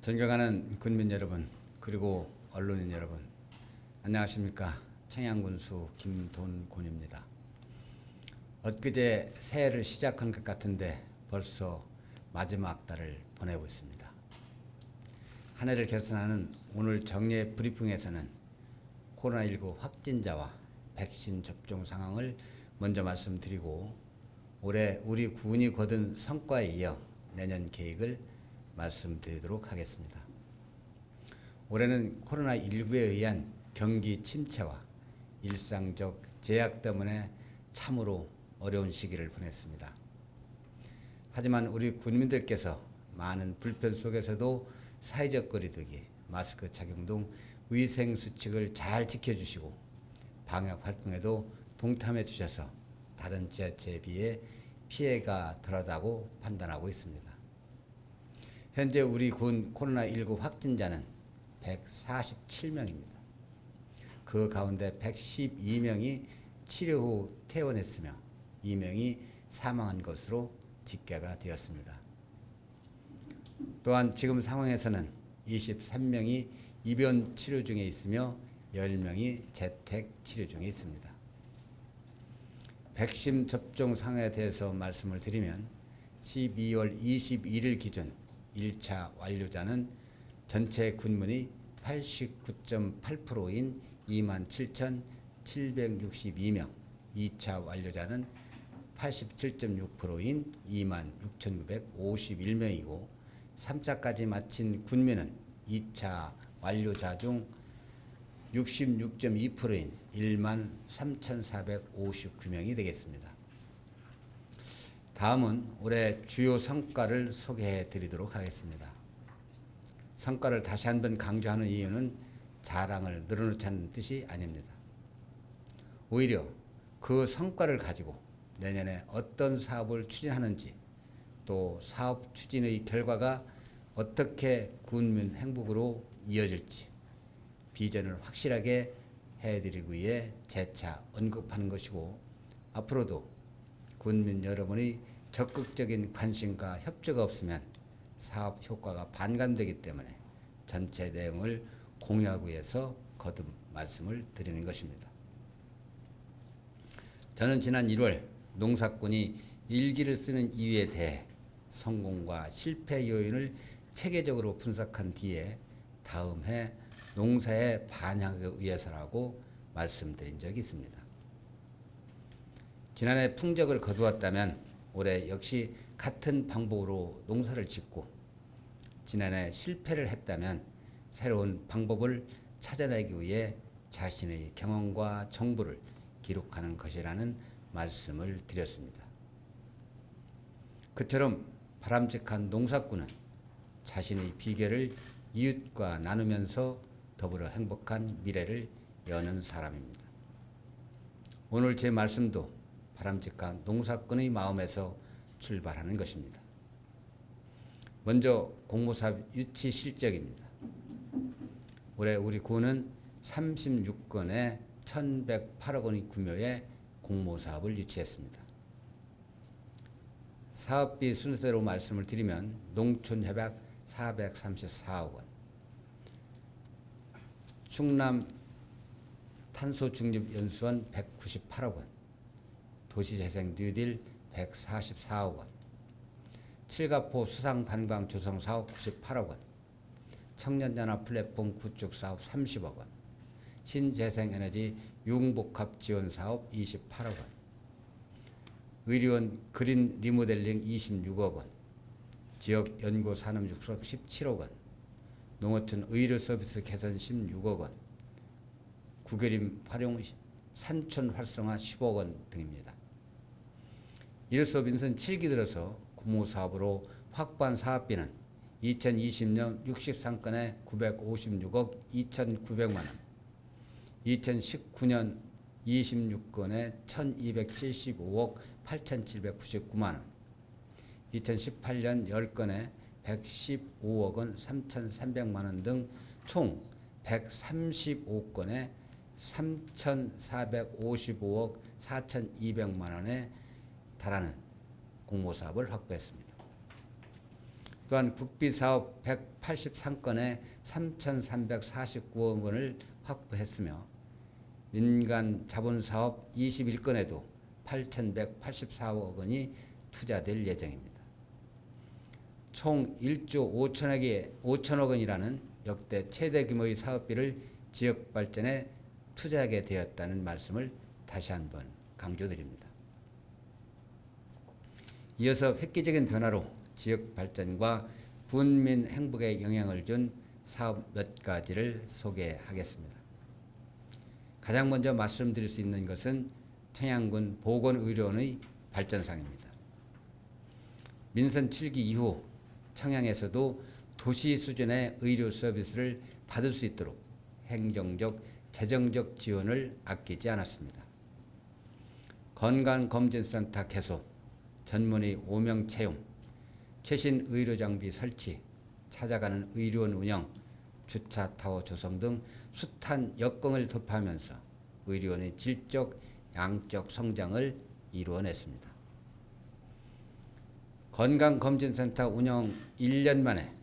존경하는 군민 여러분, 그리고 언론인 여러분, 안녕하십니까. 청양군수 김돈곤입니다. 엊그제 새해를 시작한 것 같은데 벌써 마지막 달을 보내고 있습니다. 한 해를 결산하는 오늘 정례 브리핑에서는 코로나19 확진자와 백신 접종 상황을 먼저 말씀드리고, 올해 우리 군이 거둔 성과에 이어 내년 계획을 말씀드리도록 하겠습니다. 올해는 코로나19에 의한 경기 침체와 일상적 제약 때문에 참으로 어려운 시기를 보냈습니다. 하지만 우리 군민들께서 많은 불편 속에서도 사회적 거리두기, 마스크 착용 등 위생 수칙을 잘 지켜주시고 방역 활동에도 동참해 주셔서 다른 지자체에 비해 피해가 덜하다고 판단하고 있습니다. 현재 우리 군 코로나19 확진자는 147명입니다. 그 가운데 112명이 치료 후 퇴원했으며 2명이 사망한 것으로 집계가 되었습니다. 또한 지금 상황에서는 23명이 입원 치료 중에 있으며 10명이 재택 치료 중에 있습니다. 백신 접종 상황에 대해서 말씀을 드리면 12월 21일 기준 1차 완료자는 전체 군민의 89.8%인 27,762명, 2차 완료자는 87.6%인 26,951명이고 3차까지 마친 군민은 2차 완료자 중 66.2%인 13,459명이 되겠습니다. 다음은 올해 주요 성과를 소개해 드리도록 하겠습니다. 성과를 다시 한번 강조하는 이유는 자랑을 늘어놓자는 뜻이 아닙니다. 오히려 그 성과를 가지고 내년에 어떤 사업을 추진하는지, 또 사업 추진의 결과가 어떻게 군민 행복으로 이어질지 비전을 확실하게 해드리기 위해 재차 언급하는 것이고, 앞으로도 군민 여러분의 적극적인 관심과 협조가 없으면 사업 효과가 반감되기 때문에 전체 내용을 공유하기 위해서 거듭 말씀을 드리는 것입니다. 저는 지난 1월 농사꾼이 일기를 쓰는 이유에 대해 성공과 실패 요인을 체계적으로 분석한 뒤에 다음 해 농사에 반영하기 위해서라고 말씀드린 적이 있습니다. 지난해 풍적을 거두었다면 올해 역시 같은 방법으로 농사를 짓고, 지난해 실패를 했다면 새로운 방법을 찾아내기 위해 자신의 경험과 정보를 기록하는 것이라는 말씀을 드렸습니다. 그처럼 바람직한 농사꾼은 자신의 비결을 이웃과 나누면서 더불어 행복한 미래를 여는 사람입니다. 오늘 제 말씀도 바람직한 농사꾼의 마음에서 출발하는 것입니다. 먼저 공모사업 유치 실적입니다. 올해 우리 군은 36건의 1,108억 원의 규모의 공모사업을 유치했습니다. 사업비 순서대로 말씀을 드리면 농촌협약 434억 원, 충남 탄소중립연수원 198억 원, 도시재생 뉴딜 144억 원, 칠가포 수상관광 조성사업 98억 원, 청년연합 플랫폼 구축사업 30억 원, 신재생에너지 융복합 지원사업 28억 원, 의료원 그린 리모델링 26억 원, 지역연구산업 육성 17억 원, 농어촌 의료서비스 개선 16억 원, 구겨림 활용 산촌 활성화 10억 원 등입니다. 이로써 민선 7기 들어서 공모사업으로 확보한 사업비는 2020년 63건에 956억 2,900만 원, 2019년 26건에 1,275억 8,799만 원, 2018년 10건에 115억 원 3,300만 원 등 총 135건에 3,455억 4,200만 원에 달하는 공모사업을 확보했습니다. 또한 국비사업 183건에 3,349억 원을 확보했으며 민간 자본사업 21건에도 8,184억 원이 투자될 예정입니다. 총 1조 5천억 원이라는 역대 최대 규모의 사업비를 지역 발전에 투자하게 되었다는 말씀을 다시 한번 강조드립니다. 이어서 획기적인 변화로 지역 발전과 군민 행복에 영향을 준 사업 몇 가지를 소개하겠습니다. 가장 먼저 말씀드릴 수 있는 것은 청양군 보건의료원의 발전상입니다. 민선 7기 이후 청양에서도 도시 수준의 의료 서비스를 받을 수 있도록 행정적, 재정적 지원을 아끼지 않았습니다. 건강검진센터 개소, 전문의 5명 채용, 최신 의료장비 설치, 찾아가는 의료원 운영, 주차타워 조성 등 숱한 역경을 돌파하면서 의료원의 질적, 양적 성장을 이루어냈습니다. 건강검진센터 운영 1년 만에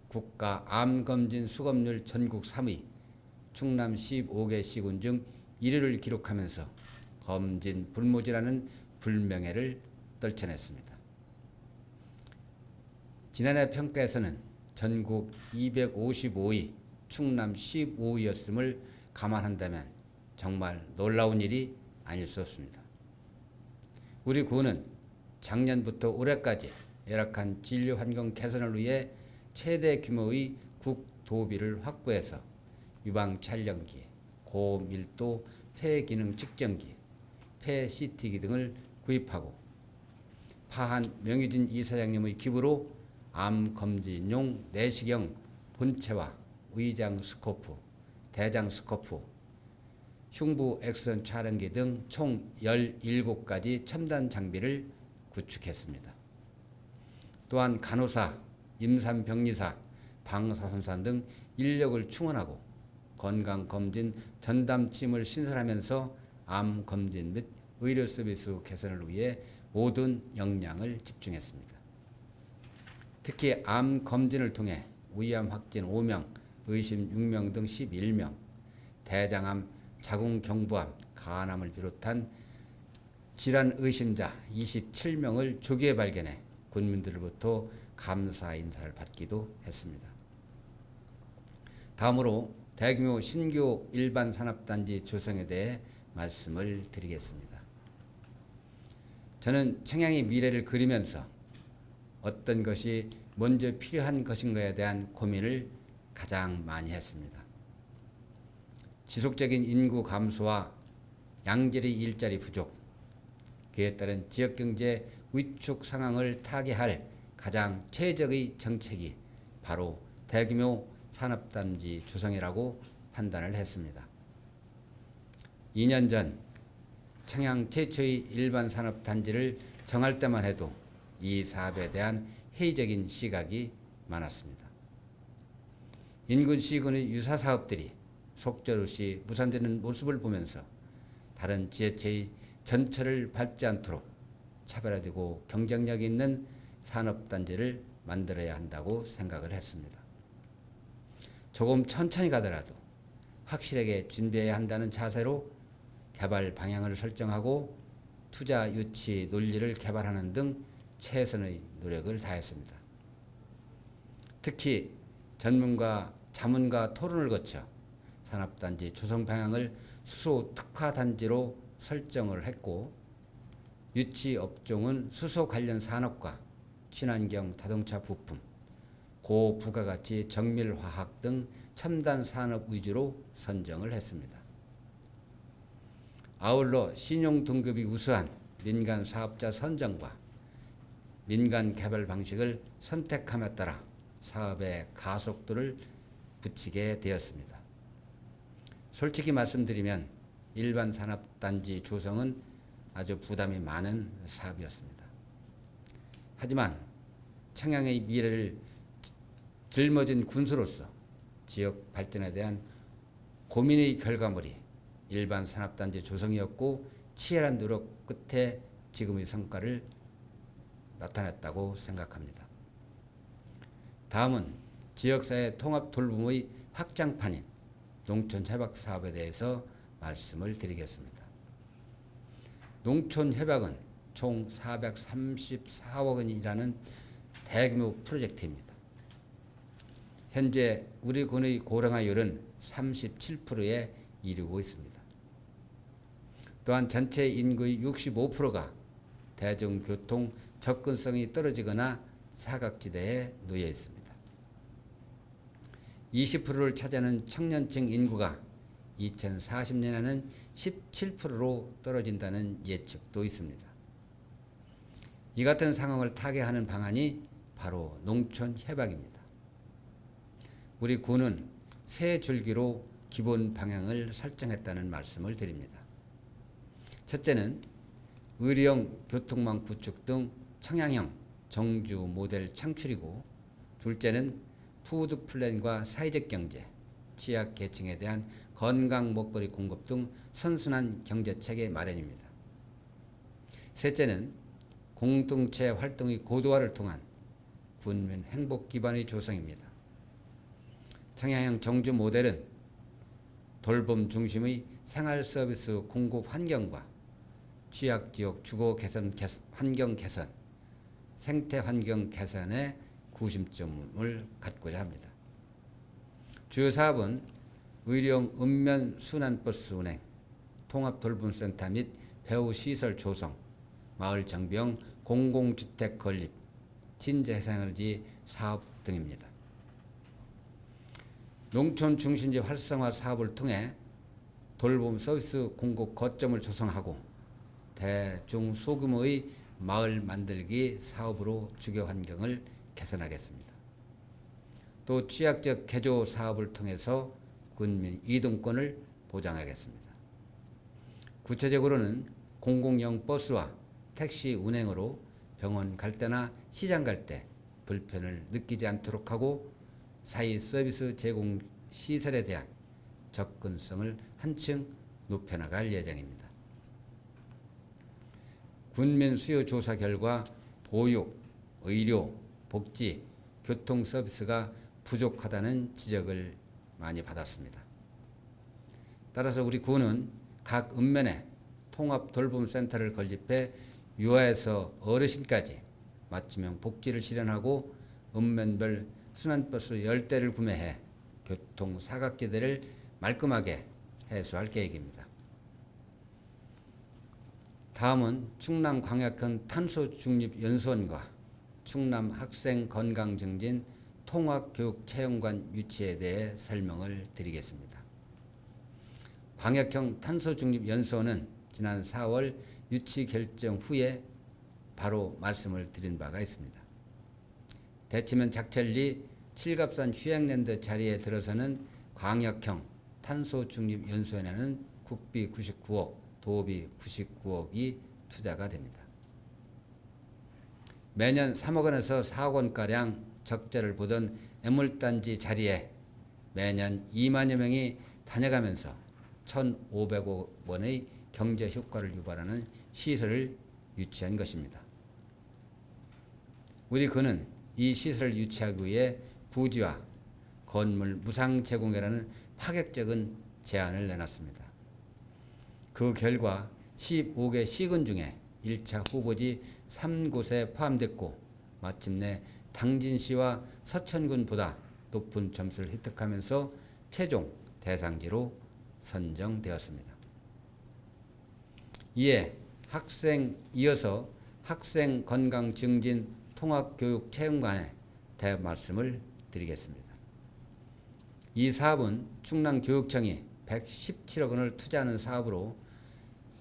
국가 암검진 수검률 전국 3위, 충남 15개 시군 중 1위를 기록하면서 검진 불모지라는 불명예를 떨쳐냈습니다. 지난해 평가에서는 전국 255위, 충남 15위였음을 감안한다면 정말 놀라운 일이 아닐 수 없습니다. 우리 구는 작년부터 올해까지 열악한 진료 환경 개선을 위해 최대 규모의 국도비를 확보해서 유방 촬영기, 고밀도 폐기능 측정기, 폐CT기 등을 구입하고 파한 명유진 이사장님의 기부로 암검진용 내시경 본체와 의장 스코프, 대장 스코프, 흉부 엑스선 촬영기 등 총 17가지 첨단 장비를 구축했습니다. 또한 간호사, 임산병리사, 방사선사 등 인력을 충원하고 건강검진 전담팀을 신설하면서 암검진 및 의료 서비스 개선을 위해 모든 역량을 집중했습니다. 특히 암검진을 통해 위암 확진 5명, 의심 6명 등 11명, 대장암, 자궁경부암, 간암을 비롯한 질환 의심자 27명을 조기에 발견해 군민들로부터 감사 인사를 받기도 했습니다. 다음으로 대규모 신규 일반 산업단지 조성에 대해 말씀을 드리겠습니다. 저는 청양의 미래를 그리면서 어떤 것이 먼저 필요한 것인가에 대한 고민을 가장 많이 했습니다. 지속적인 인구 감소와 양질의 일자리 부족, 그에 따른 지역경제 위축 상황을 타개할 가장 최적의 정책이 바로 대규모 산업단지 조성이라고 판단을 했습니다. 2년 전 청양 최초의 일반 산업단지를 정할 때만 해도 이 사업에 대한 회의적인 시각이 많았습니다. 인근 시군의 유사 사업들이 속절없이 무산되는 모습을 보면서 다른 지자체의 전철을 밟지 않도록 차별화되고 경쟁력 있는 산업단지를 만들어야 한다고 생각을 했습니다. 조금 천천히 가더라도 확실하게 준비해야 한다는 자세로 개발 방향을 설정하고 투자 유치 논리를 개발하는 등 최선의 노력을 다했습니다. 특히 전문가, 자문가 토론을 거쳐 산업단지 조성 방향을 수소 특화 단지로 설정을 했고, 유치 업종은 수소 관련 산업과 친환경 자동차 부품, 고부가가치 정밀화학 등 첨단 산업 위주로 선정을 했습니다. 아울러 신용 등급이 우수한 민간 사업자 선정과 민간 개발 방식을 선택함에 따라 사업의 가속도를 붙이게 되었습니다. 솔직히 말씀드리면 일반 산업단지 조성은 아주 부담이 많은 사업이었습니다. 하지만 청양의 미래를 짊어진 군수로서 지역 발전에 대한 고민의 결과물이 일반 산업단지 조성이었고, 치열한 노력 끝에 지금의 성과를 나타냈다고 생각합니다. 다음은 지역사회 통합 돌봄의 확장판인 농촌 협약 사업에 대해서 말씀을 드리겠습니다. 농촌 협약은 총 434억 원이라는 대규모 프로젝트입니다. 현재 우리 군의 고령화율은 37%에 이르고 있습니다. 또한 전체 인구의 65%가 대중교통 접근성이 떨어지거나 사각지대에 놓여 있습니다. 20%를 차지하는 청년층 인구가 2040년에는 17%로 떨어진다는 예측도 있습니다. 이 같은 상황을 타개하는 방안이 바로 농촌 협약입니다. 우리 군은 세 줄기로 기본 방향을 설정했다는 말씀을 드립니다. 첫째는 의료형 교통망 구축 등 청약형 정주 모델 창출이고, 둘째는 푸드 플랜과 사회적 경제, 취약 계층에 대한 건강 먹거리 공급 등 선순환 경제 체계 마련입니다. 셋째는 공동체 활동의 고도화를 통한 군민 행복 기반의 조성입니다. 청약형 정주 모델은 돌봄 중심의 생활 서비스 공급 환경과 취약 지역 주거 개선, 환경 개선, 생태 환경 개선에 구심점을 갖고자 합니다. 주요 사업은 의료용 읍면 순환버스 운행, 통합 돌봄센터 및 배후 시설 조성, 마을 정비용 공공주택 건립, 진재생에너지 사업 등입니다. 농촌 중심지 활성화 사업을 통해 돌봄 서비스 공급 거점을 조성하고 대중 소규모의 마을 만들기 사업으로 주거 환경을 개선하겠습니다. 또 취약적 개조 사업을 통해서 군민 이동권을 보장하겠습니다. 구체적으로는 공공용 버스와 택시 운행으로 병원 갈 때나 시장 갈 때 불편을 느끼지 않도록 하고, 사회 서비스 제공 시설에 대한 접근성을 한층 높여나갈 예정입니다. 군민 수요 조사 결과 보육, 의료, 복지, 교통 서비스가 부족하다는 지적을 많이 받았습니다. 따라서 우리 군은 각 읍면에 통합 돌봄센터를 건립해 유아에서 어르신까지 맞춤형 복지를 실현하고 읍면별 순환버스 10대를 구매해 교통 사각지대를 말끔하게 해소할 계획입니다. 다음은 충남광역형 탄소중립연수원과 충남 학생 건강 증진 통합교육체험관 유치에 대해 설명을 드리겠습니다. 광역형 탄소중립연수원은 지난 4월 유치 결정 후에 바로 말씀을 드린 바가 있습니다. 대치면 작천리 칠갑산 휴양랜드 자리에 들어서는 광역형 탄소중립연수원에는 국비 99억, 도비 99억이 투자가 됩니다. 매년 3억 원에서 4억 원가량 적자를 보던 애물단지 자리에 매년 2만여 명이 다녀가면서 1,500억 원의 경제 효과를 유발하는 시설을 유치한 것입니다. 우리 군은 이 시설을 유치하기 위해 부지와 건물 무상 제공이라는 파격적인 제안을 내놨습니다. 그 결과 15개 시군 중에 1차 후보지 3곳에 포함됐고, 마침내 당진시와 서천군보다 높은 점수를 획득하면서 최종 대상지로 선정되었습니다. 이어서 학생 건강 증진 통합교육 체험관에 대해 말씀을 드리겠습니다. 이 사업은 충남교육청이 117억 원을 투자하는 사업으로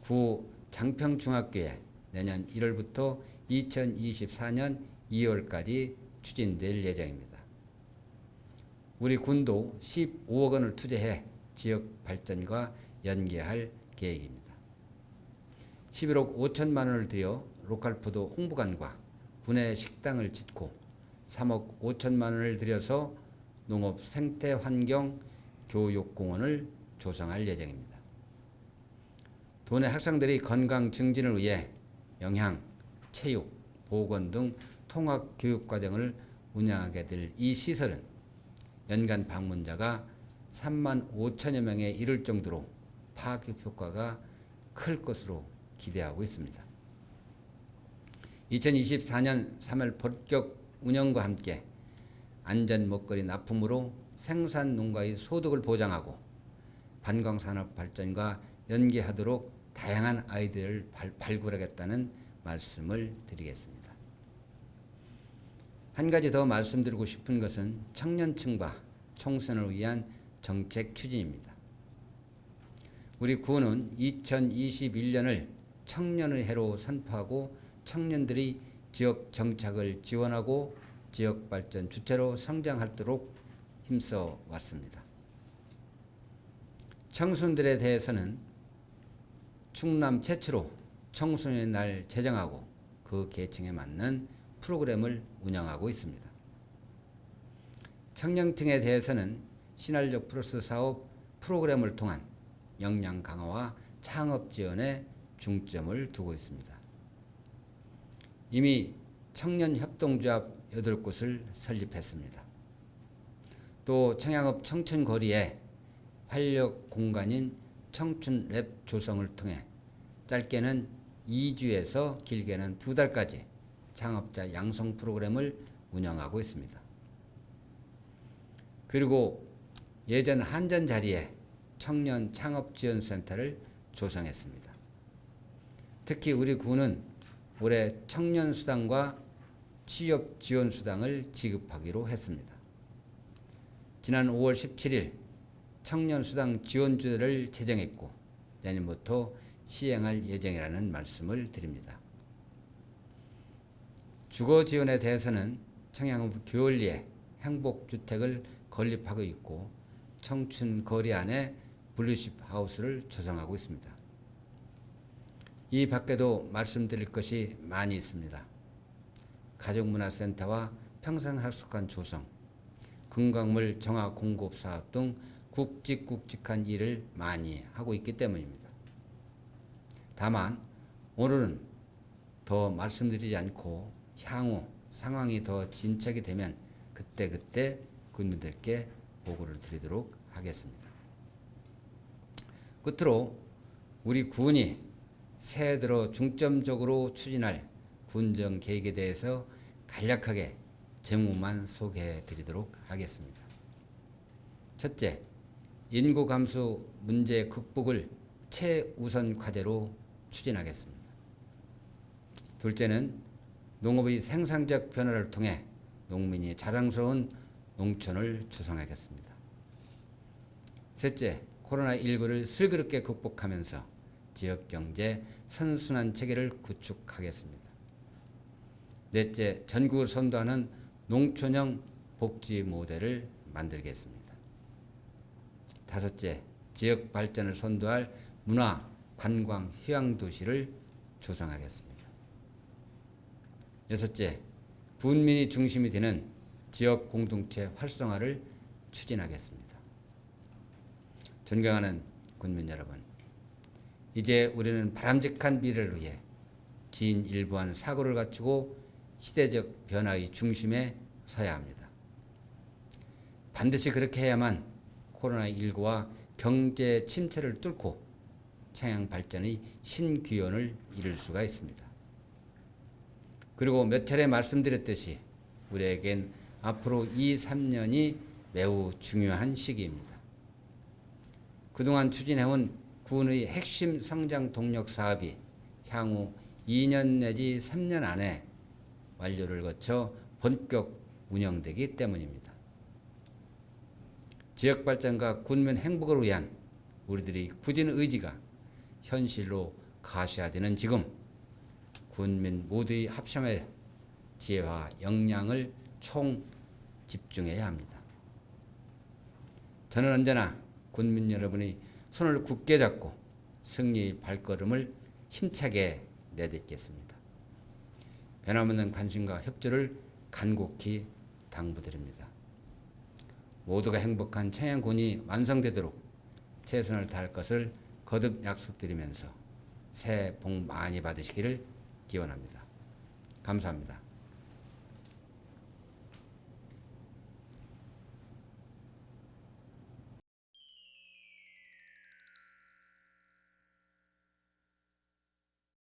구 장평중학교에 내년 1월부터 2024년 2월까지 추진될 예정입니다. 우리 군도 15억 원을 투자해 지역 발전과 연계할 계획입니다. 11억 5천만 원을 들여 로컬푸드 홍보관과 군내 식당을 짓고 3억 5천만 원을 들여서 농업 생태환경 교육공원을 조성할 예정입니다. 도내 학생들이 건강 증진을 위해 영양, 체육, 보건 등 통합 교육 과정을 운영하게 될 이 시설은 연간 방문자가 3만 5천여 명에 이를 정도로 파급 효과가 클 것으로 기대하고 있습니다. 2024년 3월 본격 운영과 함께 안전 먹거리 납품으로 생산 농가의 소득을 보장하고 관광산업 발전과 연계하도록 다양한 아이디어를 발굴하겠다는 말씀을 드리겠습니다. 한 가지 더 말씀드리고 싶은 것은 청년층과 총선을 위한 정책 추진입니다. 우리 구는 2021년을 청년의 해로 선포하고 청년들이 지역 정착을 지원하고 지역 발전 주체로 성장하도록 힘써 왔습니다. 청소년들에 대해서는 충남 최초로 청소년의 날 제정하고 그 계층에 맞는 프로그램을 운영하고 있습니다. 청년층에 대해서는 신활력 플러스 사업 프로그램을 통한 역량 강화와 창업 지원에 중점을 두고 있습니다. 이미 청년협동조합 8곳을 설립했습니다. 또 청양읍 청춘거리에 활력 공간인 청춘랩 조성을 통해 짧게는 2주에서 길게는 2달까지 창업자 양성 프로그램을 운영하고 있습니다. 그리고 예전 한전 자리에 청년 창업지원센터를 조성했습니다. 특히 우리 구는 올해 청년수당과 취업지원수당을 지급하기로 했습니다. 지난 5월 17일 청년수당 지원주를 제정했고 내년부터 시행할 예정이라는 말씀을 드립니다. 주거지원에 대해서는 청양읍 교월리에 행복주택을 건립하고 있고 청춘거리 안에 블루십 하우스를 조성하고 있습니다. 이 밖에도 말씀드릴 것이 많이 있습니다. 가족문화센터와 평생학습관 조성, 금강물 정화 공급 사업 등 굵직굵직한 일을 많이 하고 있기 때문입니다. 다만 오늘은 더 말씀드리지 않고 향후 상황이 더 진척이 되면 그때 국민들께 보고를 드리도록 하겠습니다. 끝으로 우리 군이 새해 들어 중점적으로 추진할 군정 계획에 대해서 간략하게 제목만 소개해 드리도록 하겠습니다. 첫째, 인구 감소 문제 극복을 최우선 과제로 추진하겠습니다. 둘째는 농업의 생산적 변화를 통해 농민이 자랑스러운 농촌을 조성하겠습니다. 셋째, 코로나19를 슬기롭게 극복하면서 지역경제 선순환 체계를 구축하겠습니다. 넷째, 전국을 선도하는 농촌형 복지 모델을 만들겠습니다. 다섯째, 지역 발전을 선도할 문화, 관광, 휴양도시를 조성하겠습니다. 여섯째, 군민이 중심이 되는 지역 공동체 활성화를 추진하겠습니다. 존경하는 군민 여러분, 이제 우리는 바람직한 미래를 위해 진일보한 사고를 갖추고 시대적 변화의 중심에 서야 합니다. 반드시 그렇게 해야만 코로나19와 경제 침체를 뚫고 청양 발전의 신기원을 이룰 수가 있습니다. 그리고 몇 차례 말씀드렸듯이 우리에겐 앞으로 2, 3년이 매우 중요한 시기입니다. 그동안 추진해온 군의 핵심 성장 동력 사업이 향후 2년 내지 3년 안에 완료를 거쳐 본격 운영되기 때문입니다. 지역 발전과 군민 행복을 위한 우리들의 굳은 의지가 현실로 가시화되는 지금 군민 모두의 합심의 지혜와 역량을 총 집중해야 합니다. 저는 언제나 군민 여러분의 손을 굳게 잡고 승리의 발걸음을 힘차게 내딛겠습니다. 변함없는 관심과 협조를 간곡히 당부드립니다. 모두가 행복한 청양군이 완성되도록 최선을 다할 것을 거듭 약속드리면서 새해 복 많이 받으시기를 기원합니다. 감사합니다.